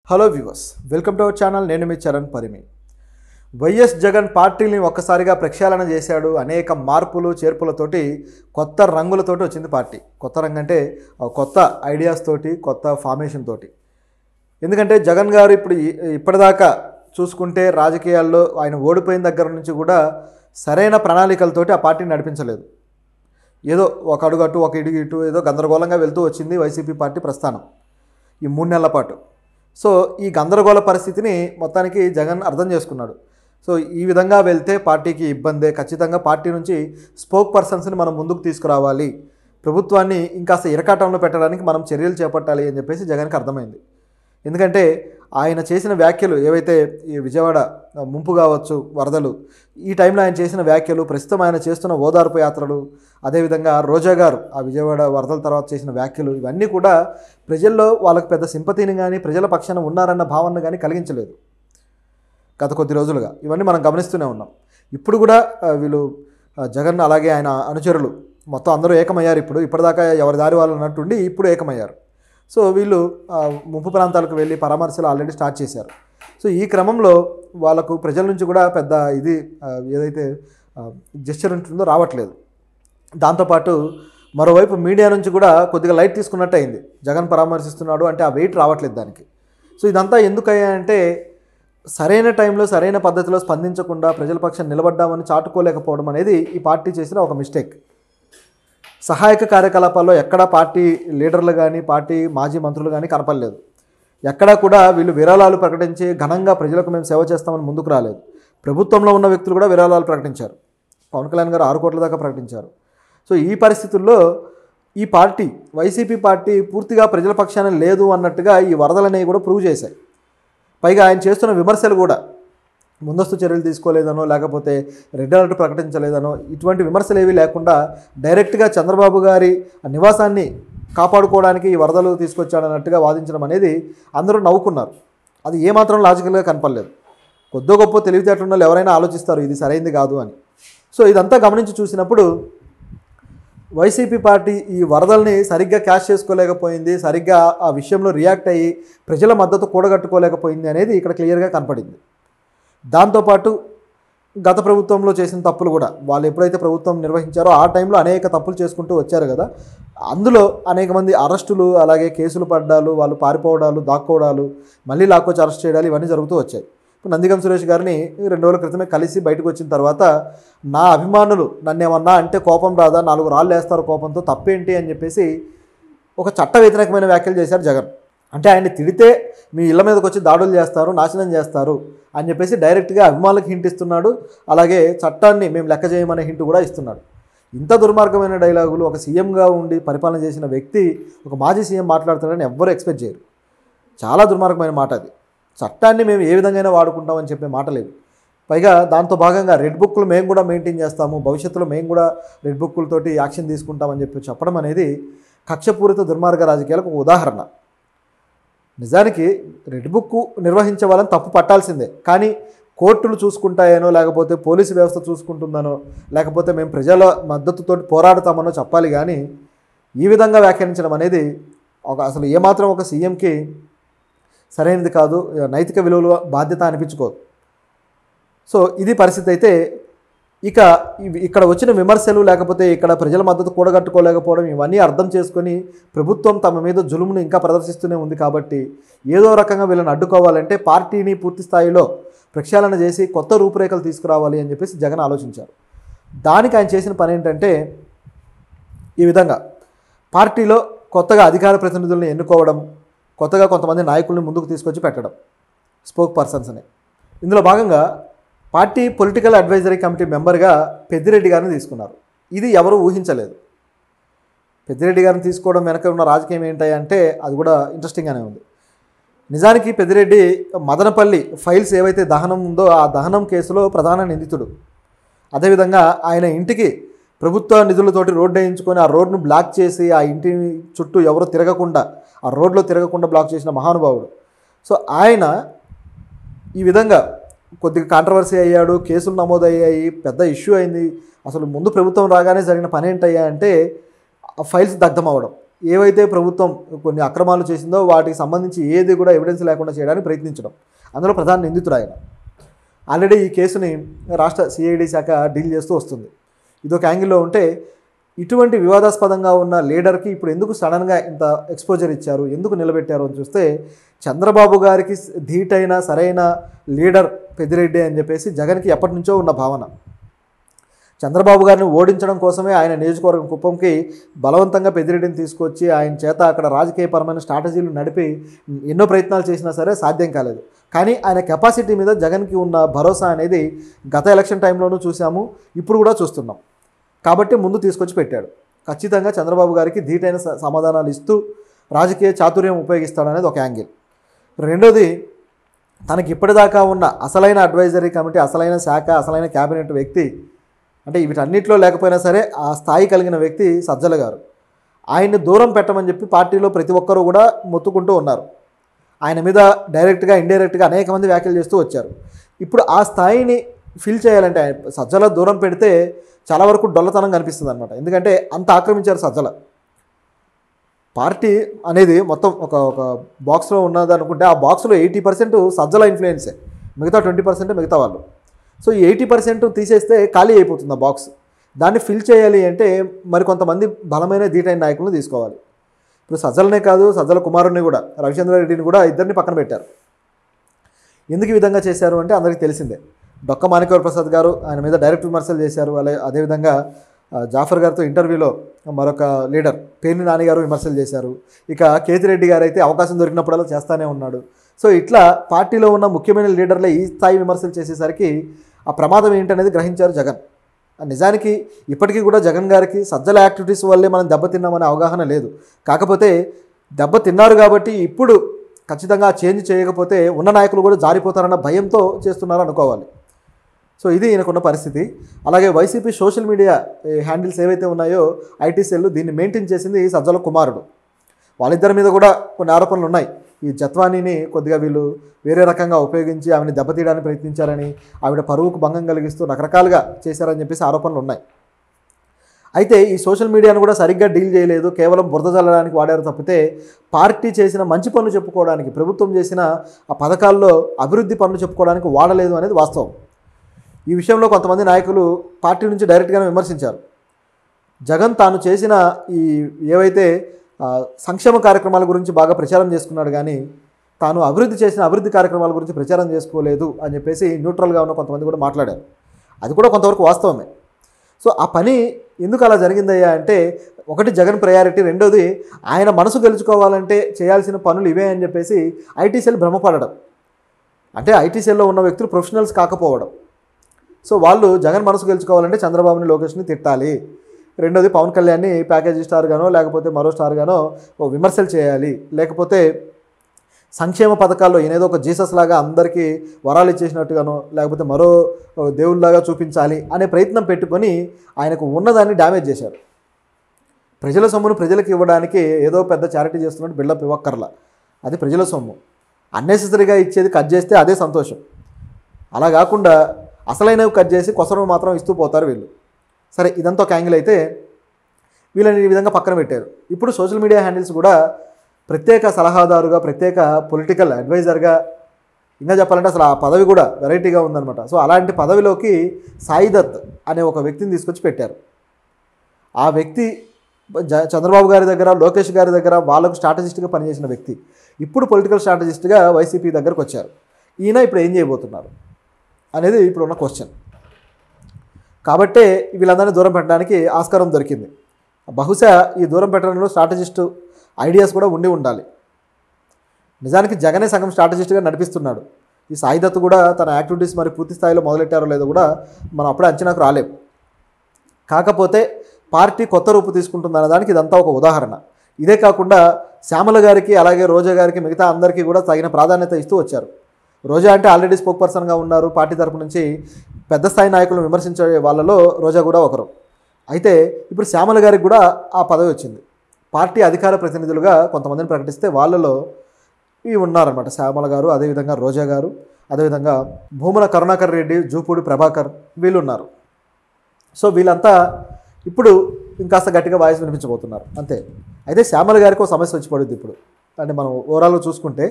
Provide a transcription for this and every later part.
Hello viewers, welcome to our channel. నేను మీ Charan Parimi. YS Jagan పార్టీని ఒక్కసారిగా ప్రక్షాళన చేశాడు. అనేక మార్పులు చేర్పులతోటి కొత్త రంగులతోటి వచ్చింది పార్టీ. కొత్త రంగు అంటే కొత్త ఐడియాస్ తోటి, కొత్త ఫార్మేషన్ తోటి. ఎందుకంటే జగన్ గారు ఇప్పటిదాకా చూసుకుంటే రాజకీయాల్లో ఆయన ఓడిపోయిన దగ్గర నుంచి కూడా సరైన ప్రణాళికలతోటి ఆ పార్టీని నడిపించలేదు. ఏదో ఒక అడుగు అటు ఒక ఇడుగు ఇటు ఏదో గందరగోళంగా వెళ్తూ వచ్చింది వైసీపీ పార్టీ ప్రస్థానం ఈ 3 నెలల పాటు. సో ఈ గందరగోళ పరిస్థితిని మొత్తానికి జగన్ అర్థం చేసుకున్నాడు. సో ఈ విధంగా వెళ్తే పార్టీకి ఇబ్బందే, ఖచ్చితంగా పార్టీ నుంచి స్పోక్ పర్సన్స్ని మనం ముందుకు తీసుకురావాలి, ప్రభుత్వాన్ని ఇంకాస్త ఇరకాటంలో పెట్టడానికి మనం చర్యలు చేపట్టాలి అని చెప్పేసి జగన్కి అర్థమైంది. ఎందుకంటే ఆయన చేసిన వ్యాఖ్యలు ఏవైతే ఈ విజయవాడ ముంపు కావచ్చు, వరదలు, ఈ టైంలో ఆయన చేసిన వ్యాఖ్యలు, ప్రస్తుతం ఆయన చేస్తున్న ఓదార్పు యాత్రలు, అదేవిధంగా రోజా గారు ఆ విజయవాడ వరదల తర్వాత చేసిన వ్యాఖ్యలు, ఇవన్నీ కూడా ప్రజల్లో వాళ్ళకు పెద్ద సింపతిని కానీ ప్రజల పక్షాన ఉన్నారన్న భావన కానీ కలిగించలేదు గత కొద్ది రోజులుగా. ఇవన్నీ మనం గమనిస్తూనే ఉన్నాం. ఇప్పుడు కూడా వీళ్ళు జగన్ అలాగే ఆయన అనుచరులు మొత్తం అందరూ ఏకమయ్యారు. ఇప్పటిదాకా ఎవరి దారి వాళ్ళు అన్నట్టుండి ఇప్పుడు ఏకమయ్యారు. సో వీళ్ళు ముంపు ప్రాంతాలకు వెళ్ళి పరామర్శలు ఆల్రెడీ స్టార్ట్ చేశారు. సో ఈ క్రమంలో వాళ్ళకు ప్రజల నుంచి కూడా పెద్ద ఏదైతే జెస్చర్ ఉంటుందో రావట్లేదు. దాంతోపాటు మరోవైపు మీడియా నుంచి కూడా కొద్దిగా లైట్ తీసుకున్నట్టు అయింది. జగన్ పరామర్శిస్తున్నాడు అంటే ఆ వెయిట్ రావట్లేదు దానికి. సో ఇదంతా ఎందుకయ్యాయంటే సరైన టైంలో సరైన పద్ధతిలో స్పందించకుండా ప్రజల పక్షాన్ని నిలబడ్డామని చాటుకోలేకపోవడం అనేది ఈ పార్టీ చేసిన ఒక మిస్టేక్. సహాయక కార్యకలాపాల్లో ఎక్కడా పార్టీ లీడర్లు కానీ పార్టీ మాజీ మంత్రులు కానీ కనపడలేదు. ఎక్కడా కూడా వీళ్ళు విరాళాలు ప్రకటించి ఘనంగా ప్రజలకు మేము సేవ చేస్తామని ముందుకు రాలేదు. ప్రభుత్వంలో ఉన్న వ్యక్తులు కూడా విరాళాలు ప్రకటించారు. పవన్ కళ్యాణ్ గారు 6 కోట్ల దాకా ప్రకటించారు. సో ఈ పరిస్థితుల్లో ఈ పార్టీ వైసీపీ పార్టీ పూర్తిగా ప్రజల పక్షాన లేదు అన్నట్టుగా ఈ వరదలు అనేవి కూడా ప్రూవ్ చేశాయి. పైగా ఆయన చేస్తున్న విమర్శలు కూడా ముందస్తు చర్యలు తీసుకోలేదనో లేకపోతే రెడ్ అలర్ట్ ప్రకటించలేదనో ఇటువంటి విమర్శలు ఏవీ లేకుండా డైరెక్ట్గా చంద్రబాబు గారి నివాసాన్ని కాపాడుకోవడానికి ఈ వరదలు తీసుకొచ్చాడన్నట్టుగా వాదించడం అనేది అందరూ నవ్వుకున్నారు. అది ఏమాత్రం లాజికల్గా కనపడలేదు. కొద్దో గొప్ప తెలివితేటలున్న వాళ్ళు ఎవరైనా ఆలోచిస్తారు ఇది సరైంది కాదు అని. సో ఇదంతా గమనించి చూసినప్పుడు వైసీపీ పార్టీ ఈ వరదల్ని సరిగ్గా క్యాష్ చేసుకోలేకపోయింది, సరిగ్గా ఆ విషయంలో రియాక్ట్ అయ్యి ప్రజల మద్దతు కూడగట్టుకోలేకపోయింది అనేది ఇక్కడ క్లియర్గా కనపడింది. దాంతోపాటు గత ప్రభుత్వంలో చేసిన తప్పులు కూడా వాళ్ళు ఎప్పుడైతే ప్రభుత్వం నిర్వహించారో ఆ టైంలో అనేక తప్పులు చేసుకుంటూ వచ్చారు కదా, అందులో అనేక మంది అరెస్టులు, అలాగే కేసులు పడ్డాలు, వాళ్ళు పారిపోవడాలు, దాక్కోవడాలు, మళ్ళీ లాక్కొచ్చి అరెస్ట్ చేయడాలు, ఇవన్నీ జరుగుతూ వచ్చాయి. ఇప్పుడు నందిగం సురేష్ గారిని 2 రోజుల క్రితమే కలిసి బయటకు వచ్చిన తర్వాత నా అభిమానులు నన్నేమన్నా అంటే కోపం రాదా, 4 రాళ్ళు వేస్తారు కోపంతో, తప్పేంటి అని చెప్పేసి ఒక చట్ట వ్యతిరేకమైన వ్యాఖ్యలు చేశారు జగన్. అంటే ఆయన్ని తిడితే మీ ఇళ్ల మీదకి వచ్చి దాడులు చేస్తారు, నాశనం చేస్తారు అని చెప్పేసి డైరెక్ట్గా అభిమానులకు హింట్ ఇస్తున్నాడు. అలాగే చట్టాన్ని మేము లెక్క చేయమనే హింట్ కూడా ఇస్తున్నాడు. ఇంత దుర్మార్గమైన డైలాగులు ఒక సీఎంగా ఉండి పరిపాలన చేసిన వ్యక్తి, ఒక మాజీ సీఎం మాట్లాడుతాడని ఎవ్వరూ ఎక్స్పెక్ట్ చేయరు. చాలా దుర్మార్గమైన మాట అది. చట్టాన్ని మేము ఏ విధంగా వాడుకుంటామని చెప్పే మాట లేదు. పైగా దాంతో భాగంగా రెడ్ బుక్లు మేము కూడా మెయింటైన్ చేస్తాము, భవిష్యత్తులో మేము కూడా రెడ్ బుక్కులతోటి యాక్షన్ తీసుకుంటామని చెప్పడం అనేది కక్షపూరిత దుర్మార్గ రాజకీయాలకు ఒక ఉదాహరణ. నిజానికి రెడ్ బుక్ నిర్వహించే వాళ్ళని తప్పు పట్టాల్సిందే, కానీ కోర్టులు చూసుకుంటాయనో లేకపోతే పోలీసు వ్యవస్థ చూసుకుంటుందనో లేకపోతే మేము ప్రజల మద్దతుతో పోరాడుతామనో చెప్పాలి. కానీ ఈ విధంగా వ్యాఖ్యానించడం అనేది అసలు ఏమాత్రం ఒక సీఎంకి సరైనది కాదు, నైతిక విలువలు బాధ్యత అనిపించుకోదు. సో ఇది పరిస్థితి. అయితే ఇక్కడ వచ్చిన విమర్శలు లేకపోతే ఇక్కడ ప్రజల మద్దతు కూడగట్టుకోలేకపోవడం ఇవన్నీ అర్థం చేసుకొని ప్రభుత్వం తమ మీద జులుమును ఇంకా ప్రదర్శిస్తూనే ఉంది. కాబట్టి ఏదో రకంగా వీళ్ళని అడ్డుకోవాలంటే పార్టీని పూర్తి స్థాయిలో ప్రక్షాళన చేసి కొత్త రూపురేఖలు తీసుకురావాలి అని చెప్పేసి జగన్ ఆలోచించారు. దానికి ఆయన చేసిన పని ఏంటంటే ఈ విధంగా పార్టీలో కొత్తగా అధికార ప్రతినిధులను ఎన్నుకోవడం, కొత్తగా కొంతమంది నాయకుల్ని ముందుకు తీసుకొచ్చి పెట్టడం, స్పోక్ పర్సన్స్ అని. ఇందులో భాగంగా పార్టీ పొలిటికల్ అడ్వైజరీ కమిటీ మెంబర్గా పెద్దిరెడ్డి గారిని తీసుకున్నారు. ఇది ఎవరూ ఊహించలేదు. పెద్దిరెడ్డి గారిని తీసుకోవడం వెనక ఉన్న రాజకీయం ఏంటంటే అది కూడా ఇంట్రెస్టింగ్గానే ఉంది. నిజానికి పెద్దిరెడ్డి మదనపల్లి ఫైల్స్ ఏవైతే దహనం ఉందో ఆ దహనం కేసులో ప్రధాన నిందితుడు. అదేవిధంగా ఆయన ఇంటికి ప్రభుత్వ నిధులతోటి రోడ్డు వేయించుకొని ఆ రోడ్ను బ్లాక్ చేసి ఆ ఇంటి చుట్టూ ఎవరు తిరగకుండా ఆ రోడ్లో తిరగకుండా బ్లాక్ చేసిన మహానుభావుడు. సో ఆయన ఈ విధంగా కొద్దిగా కాంట్రవర్సీ అయ్యాడు, కేసులు నమోదయ్యాయి, పెద్ద ఇష్యూ అయింది. అసలు ముందు ప్రభుత్వం రాగానే జరిగిన పని ఏంటయ్యా అంటే ఆ ఫైల్స్ దగ్ధం అవ్వడం. ఏవైతే ప్రభుత్వం కొన్ని అక్రమాలు చేసిందో వాటికి సంబంధించి ఏది కూడా ఎవిడెన్స్ లేకుండా చేయడానికి ప్రయత్నించడం, అందులో ప్రధాన నిందితుడు ఆయన. ఆల్రెడీ ఈ కేసుని రాష్ట్ర సిఐడి శాఖ డీల్ చేస్తూ వస్తుంది. ఇదొక యాంగిల్లో ఉంటే, ఇటువంటి వివాదాస్పదంగా ఉన్న లీడర్కి ఇప్పుడు ఎందుకు సడన్గా ఇంత ఎక్స్పోజర్ ఇచ్చారు, ఎందుకు నిలబెట్టారు అని చూస్తే, చంద్రబాబు గారికి ధీటైన సరైన లీడర్ పెద్దిరెడ్డి అని చెప్పేసి జగన్కి ఎప్పటి నుంచో ఉన్న భావన. చంద్రబాబు గారిని ఓడించడం కోసమే ఆయన నియోజకవర్గం కుప్పంకి బలవంతంగా పెద్దిరెడ్డిని తీసుకొచ్చి ఆయన చేత అక్కడ రాజకీయపరమైన స్ట్రాటజీలు నడిపి ఎన్నో ప్రయత్నాలు చేసినా సరే సాధ్యం కాలేదు. కానీ ఆయన కెపాసిటీ మీద జగన్కి ఉన్న భరోసా అనేది గత ఎలక్షన్ టైంలోనూ చూసాము, ఇప్పుడు కూడా చూస్తున్నాం. కాబట్టి ముందు తీసుకొచ్చి పెట్టాడు. ఖచ్చితంగా చంద్రబాబు గారికి ధీటైన సమాధానాలు ఇస్తూ రాజకీయ చాతుర్యం ఉపయోగిస్తాడనేది ఒక యాంగిల్. రెండోది, తనకి ఇప్పటిదాకా ఉన్న అసలైన అడ్వైజరీ కమిటీ, అసలైన శాఖ, అసలైన క్యాబినెట్ వ్యక్తి, అంటే వీటన్నిటిలో లేకపోయినా సరే ఆ స్థాయి కలిగిన వ్యక్తి సజ్జల గారు. ఆయన్ని దూరం పెట్టమని చెప్పి పార్టీలో ప్రతి ఒక్కరూ కూడా మొత్తుకుంటూ ఉన్నారు. ఆయన మీద డైరెక్ట్గా ఇండైరెక్ట్గా అనేక మంది వ్యాఖ్యలు చేస్తూ వచ్చారు. ఇప్పుడు ఆ స్థాయిని ఫిల్ చేయాలంటే సజ్జల దూరం పెడితే చాలా వరకు డొల్లతనం కనిపిస్తుంది అనమాట. ఎందుకంటే అంత ఆక్రమించారు సజ్జల. పార్టీ అనేది మొత్తం ఒక బాక్స్లో ఉన్నది అనుకుంటే, ఆ బాక్స్లో 80% సజ్జల ఇన్ఫ్లుయెన్సే, మిగతా 20% మిగతా వాళ్ళు. సో ఈ 80% తీసేస్తే ఖాళీ అయిపోతుంది ఆ బాక్స్. దాన్ని ఫిల్ చేయాలి అంటే మరి కొంతమంది బలమైన ధీటైన నాయకులను తీసుకోవాలి. ఇప్పుడు సజ్జలనే కాదు, సజ్జల కుమారుని కూడా, రవిచంద్రారెడ్డిని కూడా, ఇద్దరిని పక్కన పెట్టారు. ఎందుకు ఈ విధంగా చేశారు అంటే అందరికీ తెలిసిందే. డొక్క మాణిక్య ప్రసాద్ గారు ఆయన మీద డైరెక్ట్ విమర్శలు చేశారు. అదేవిధంగా జాఫర్ గారితో ఇంటర్వ్యూలో మరొక లీడర్ పేర్ని నాని గారు విమర్శలు చేశారు. ఇక కేతిరెడ్డి గారు అయితే అవకాశం దొరికినప్పుడల్లా చేస్తూనే ఉన్నాడు. సో ఇట్లా పార్టీలో ఉన్న ముఖ్యమైన లీడర్లే ఈ స్థాయి విమర్శలు చేసేసరికి ఆ ప్రమాదం ఏంటనేది గ్రహించారు జగన్. నిజానికి ఇప్పటికీ కూడా జగన్ గారికి సజ్జల యాక్టివిటీస్ వల్లే మనం దెబ్బతిన్నామనే అవగాహన లేదు. కాకపోతే దెబ్బతిన్నారు కాబట్టి ఇప్పుడు ఖచ్చితంగా చేంజ్ చేయకపోతే ఉన్న నాయకులు కూడా జారిపోతారన్న భయంతో చేస్తున్నారు అనుకోవాలి. సో ఇది ఈయనకున్న పరిస్థితి. అలాగే వైసీపీ సోషల్ మీడియా హ్యాండిల్స్ ఏవైతే ఉన్నాయో ఐటీ సెల్ దీన్ని మెయింటైన్ చేసింది సజ్జల కుమారుడు. వాళ్ళిద్దరి మీద కూడా కొన్ని ఆరోపణలు ఉన్నాయి. ఈ జత్వానీని కొద్దిగా వీళ్ళు వేరే రకంగా ఉపయోగించి ఆమెను దెబ్బతీయడానికి ప్రయత్నించారని, ఆవిడ పరువుకు భంగం కలిగిస్తూ రకరకాలుగా చేశారని చెప్పేసి ఆరోపణలు ఉన్నాయి. అయితే ఈ సోషల్ మీడియాను కూడా సరిగ్గా డీల్ చేయలేదు, కేవలం బురద చల్లడానికి వాడారు తప్పితే పార్టీ చేసిన మంచి పనులు చెప్పుకోవడానికి, ప్రభుత్వం చేసిన ఆ పథకాల్లో అభివృద్ధి పనులు చెప్పుకోవడానికి వాడలేదు అనేది వాస్తవం. ఈ విషయంలో కొంతమంది నాయకులు పార్టీ నుంచి డైరెక్ట్గానే విమర్శించారు. జగన్ తాను చేసిన ఈ ఏవైతే సంక్షేమ కార్యక్రమాల గురించి బాగా ప్రచారం చేసుకున్నాడు, కానీ తాను అభివృద్ధి చేసిన అభివృద్ధి కార్యక్రమాల గురించి ప్రచారం చేసుకోలేదు అని చెప్పేసి న్యూట్రల్గా ఉన్న కొంతమంది కూడా మాట్లాడారు. అది కూడా కొంతవరకు వాస్తవమే. సో ఆ పని ఎందుకు అలా జరిగిందయ్యా అంటే, ఒకటి జగన్ ప్రయారిటీ, రెండోది ఆయన మనసు గెలుచుకోవాలంటే చేయాల్సిన పనులు ఇవే అని చెప్పేసి ఐటీ సెల్ భ్రమపడడం. అంటే ఐటీ సెల్లో ఉన్న వ్యక్తులు ప్రొఫెషనల్స్ కాకపోవడం. సో వాళ్ళు జగన్ మనసు గెలుచుకోవాలంటే చంద్రబాబుని, లోకేష్ని తిట్టాలి, రెండోది పవన్ కళ్యాణ్ని ప్యాకేజీ స్టార్గానో లేకపోతే మరో స్టార్గానో విమర్శలు చేయాలి, లేకపోతే సంక్షేమ పథకాల్లో ఈయనేదో ఒక జీసస్ లాగా అందరికీ వరాలు ఇచ్చేసినట్టుగానో లేకపోతే మరో దేవుళ్ళలాగా చూపించాలి అనే ప్రయత్నం పెట్టుకొని ఆయనకు ఉన్నదాన్ని డ్యామేజ్ చేశారు. ప్రజల సొమ్మును ప్రజలకు ఇవ్వడానికి ఏదో పెద్ద చారిటీ చేస్తున్నట్టు బిల్డప్ ఇవ్వక్కర్లా, అది ప్రజల సొమ్ము. అన్నెసెసరీగా ఇచ్చేది కట్ చేస్తే అదే సంతోషం. అలా కాకుండా అసలైనవి కట్ చేసి కొసరవు మాత్రం ఇస్తూ పోతారు వీళ్ళు. సరే, ఇదంతా ఒక యాంగిల్ అయితే వీళ్ళని ఈ విధంగా పక్కన పెట్టారు. ఇప్పుడు సోషల్ మీడియా హ్యాండిల్స్ కూడా ప్రత్యేక సలహాదారుగా, ప్రత్యేక పొలిటికల్ అడ్వైజర్గా, ఇంకా చెప్పాలంటే అసలు ఆ పదవి కూడా వెరైటీగా ఉందన్నమాట. సో అలాంటి పదవిలోకి సాయి దత్ అనే ఒక వ్యక్తిని తీసుకొచ్చి పెట్టారు. ఆ వ్యక్తి చంద్రబాబు గారి దగ్గర, లోకేష్ గారి దగ్గర వాళ్ళకు స్ట్రాటజిస్ట్గా పనిచేసిన వ్యక్తి ఇప్పుడు పొలిటికల్ స్ట్రాటజిస్ట్గా వైసీపీ దగ్గరకు వచ్చారు. ఈయన ఇప్పుడు ఏం చేయబోతున్నారు అనేది ఇప్పుడున్న క్వశ్చన్. కాబట్టే వీళ్ళందరినీ దూరం పెట్టడానికి ఆస్కారం దొరికింది. బహుశా ఈ దూరం పెట్టడంలో స్ట్రాటజిస్టు ఐడియాస్ కూడా ఉండాలి. నిజానికి జగనే సగం స్ట్రాటజిస్ట్గా నడిపిస్తున్నాడు. ఈ సాయి దత్ కూడా తన యాక్టివిటీస్ మరి పూర్తి స్థాయిలో మొదలెట్టారో లేదో కూడా మనం అప్పుడే అంచనాకు రాలేము. కాకపోతే పార్టీ కొత్త రూపు తీసుకుంటుందన్న దానికి ఇదంతా ఒక ఉదాహరణ. ఇదే కాకుండా శ్యామల గారికి అలాగే రోజా గారికి మిగతా అందరికీ కూడా తగిన ప్రాధాన్యత ఇస్తూ వచ్చారు. రోజా అంటే ఆల్రెడీ స్పోక్ పర్సన్గా ఉన్నారు. పార్టీ తరపు నుంచి పెద్ద స్థాయి నాయకులను విమర్శించే వాళ్ళలో రోజా కూడా ఒకరు. అయితే ఇప్పుడు శ్యామల గారికి కూడా ఆ పదవి వచ్చింది. పార్టీ అధికార ప్రతినిధులుగా కొంతమందిని ప్రకటిస్తే వాళ్ళలో ఇవి ఉన్నారన్నమాట. శ్యామల గారు, అదేవిధంగా రోజా గారు, అదేవిధంగా భూమన కరుణాకర్ రెడ్డి, జూపూడి ప్రభాకర్ వీళ్ళు ఉన్నారు. సో వీళ్ళంతా ఇప్పుడు ఇంకాస్త గట్టిగా వాయిస్ వినిపించబోతున్నారు అంతే. అయితే శ్యామల గారికి ఒక సమస్య వచ్చి పడుద్ది ఇప్పుడు. అంటే మనం ఓవరాల్గా చూసుకుంటే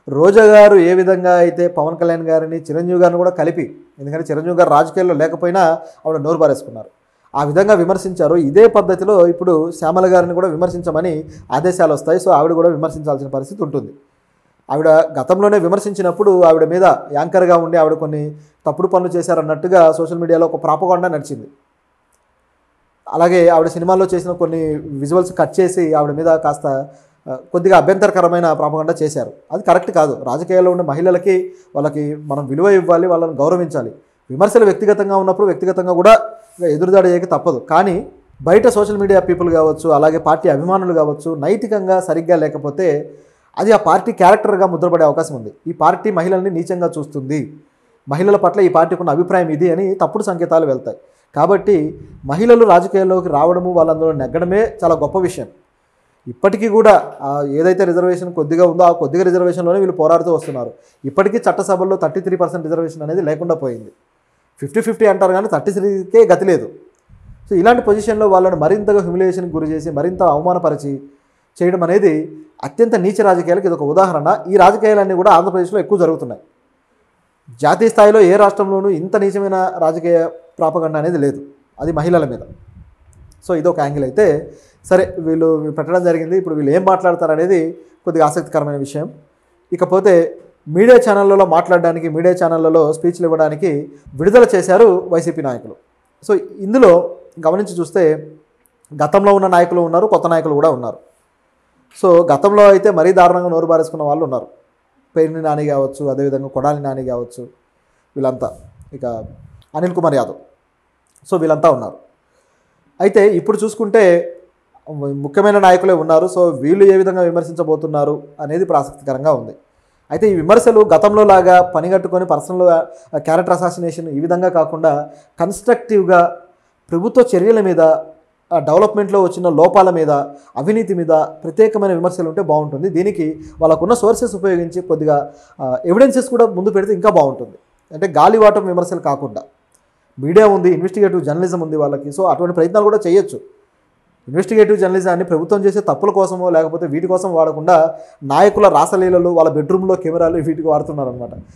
రోజా గారు ఏ విధంగా అయితే పవన్ కళ్యాణ్ గారిని చిరంజీవి గారిని కూడా కలిపి, ఎందుకంటే చిరంజీవి గారు రాజకీయాల్లో లేకపోయినా ఆవిడ నోరు పారేసుకున్నారు, ఆ విధంగా విమర్శించారు. ఇదే పద్ధతిలో ఇప్పుడు శ్యామల గారిని కూడా విమర్శించమని ఆదేశాలు వస్తాయి. సో ఆవిడ కూడా విమర్శించాల్సిన పరిస్థితి ఉంటుంది. ఆవిడ గతంలోనే విమర్శించినప్పుడు ఆవిడ మీద యాంకర్గా ఉండి ఆవిడ కొన్ని తప్పుడు పనులు చేశారన్నట్టుగా సోషల్ మీడియాలో ఒక ప్రాపగాండా నడిచింది. అలాగే ఆవిడ సినిమాల్లో చేసిన కొన్ని విజువల్స్ కట్ చేసి ఆవిడ మీద కాస్త కొద్దిగా అభ్యంతరకరమైన ప్రాపగాండా చేశారు. అది కరెక్ట్ కాదు. రాజకీయాల్లో ఉన్న మహిళలకి వాళ్ళకి మనం విలువ ఇవ్వాలి, వాళ్ళని గౌరవించాలి. విమర్శలు వ్యక్తిగతంగా ఉన్నప్పుడు వ్యక్తిగతంగా కూడా ఎదురుదాడి చేయక తప్పదు. కానీ బయట సోషల్ మీడియా పీపుల్ కావచ్చు, అలాగే పార్టీ అభిమానులు కావచ్చు, నైతికంగా సరిగ్గా లేకపోతే అది ఆ పార్టీ క్యారెక్టర్గా ముద్రపడే అవకాశం ఉంది. ఈ పార్టీ మహిళల్ని నీచంగా చూస్తుంది, మహిళల పట్ల ఈ పార్టీకి ఉన్న అభిప్రాయం ఇది అని తప్పుడు సంకేతాలు వెళ్తాయి. కాబట్టి మహిళలు రాజకీయాల్లోకి రావడము, వాళ్ళందరూ నెగ్గడమే చాలా గొప్ప విషయం. ఇప్పటికీ కూడా ఏదైతే రిజర్వేషన్ కొద్దిగా ఉందో ఆ కొద్దిగా రిజర్వేషన్లోనే వీళ్ళు పోరాడుతూ వస్తున్నారు. ఇప్పటికీ చట్టసభల్లో 33% రిజర్వేషన్ అనేది లేకుండా పోయింది. 50-50 అంటారు కానీ 33కే గతి లేదు. సో ఇలాంటి పొజిషన్లో వాళ్ళని మరింతగా హ్యూమిలియేషన్కి గురి చేసి మరింత అవమానపరిచి చేయడం అనేది అత్యంత నీచ రాజకీయాలకు ఇది ఒక ఉదాహరణ. ఈ రాజకీయాలన్నీ కూడా ఆంధ్రప్రదేశ్లో ఎక్కువ జరుగుతున్నాయి. జాతీయ స్థాయిలో ఏ రాష్ట్రంలోనూ ఇంత నీచమైన రాజకీయ ప్రాపగండ అనేది లేదు, అది మహిళల మీద. సో ఇదొక యాంగిల్ అయితే సరే, వీళ్ళు పెట్టడం జరిగింది. ఇప్పుడు వీళ్ళు ఏం మాట్లాడతారు అనేది కొద్దిగా ఆసక్తికరమైన విషయం. ఇకపోతే మీడియా ఛానళ్ళలో మాట్లాడడానికి, మీడియా ఛానళ్ళలో స్పీచ్లు ఇవ్వడానికి విడుదల చేశారు వైసీపీ నాయకులు. సో ఇందులో గమనించి చూస్తే గతంలో ఉన్న నాయకులు ఉన్నారు, కొత్త నాయకులు కూడా ఉన్నారు. సో గతంలో అయితే మరీ దారుణంగా నోరు బారేసుకున్న వాళ్ళు ఉన్నారు. పేర్ని నాని కావచ్చు, అదేవిధంగా కొడాలి నాని కావచ్చు, వీళ్ళంతా, ఇక అనిల్ కుమార్ యాదవ్, సో వీళ్ళంతా ఉన్నారు. అయితే ఇప్పుడు చూసుకుంటే ముఖ్యమైన నాయకులే ఉన్నారు. సో వీళ్ళు ఏ విధంగా విమర్శించబోతున్నారు అనేది ఇప్పుడు ఆసక్తికరంగా ఉంది. అయితే ఈ విమర్శలు గతంలో లాగా పనిగట్టుకొని పర్సనల్ క్యారెక్టర్ అసాసినేషన్ ఈ విధంగా కాకుండా కన్స్ట్రక్టివ్గా ప్రభుత్వ చర్యల మీద, డెవలప్మెంట్లో వచ్చిన లోపాల మీద, అవినీతి మీద ప్రత్యేకమైన విమర్శలు ఉంటే బాగుంటుంది. దీనికి వాళ్ళకున్న సోర్సెస్ ఉపయోగించి కొద్దిగా ఎవిడెన్సెస్ కూడా ముందు పెడితే ఇంకా బాగుంటుంది. అంటే గాలివాటం విమర్శలు కాకుండా మీడియా ఉంది, ఇన్వెస్టిగేటివ్ జర్నలిజం ఉంది వాళ్ళకి. సో అటువంటి ప్రయత్నాలు కూడా చేయొచ్చు. ఇన్వెస్టిగేటివ్ జర్నలిజాన్ని ప్రభుత్వం చేసే తప్పుల కోసమో లేకపోతే వీటి కోసం వాడకుండా నాయకుల రాసలీలలు, వాళ్ళ బెడ్రూమ్లో కెమెరాలు వీటికి వాడుతున్నారనమాట.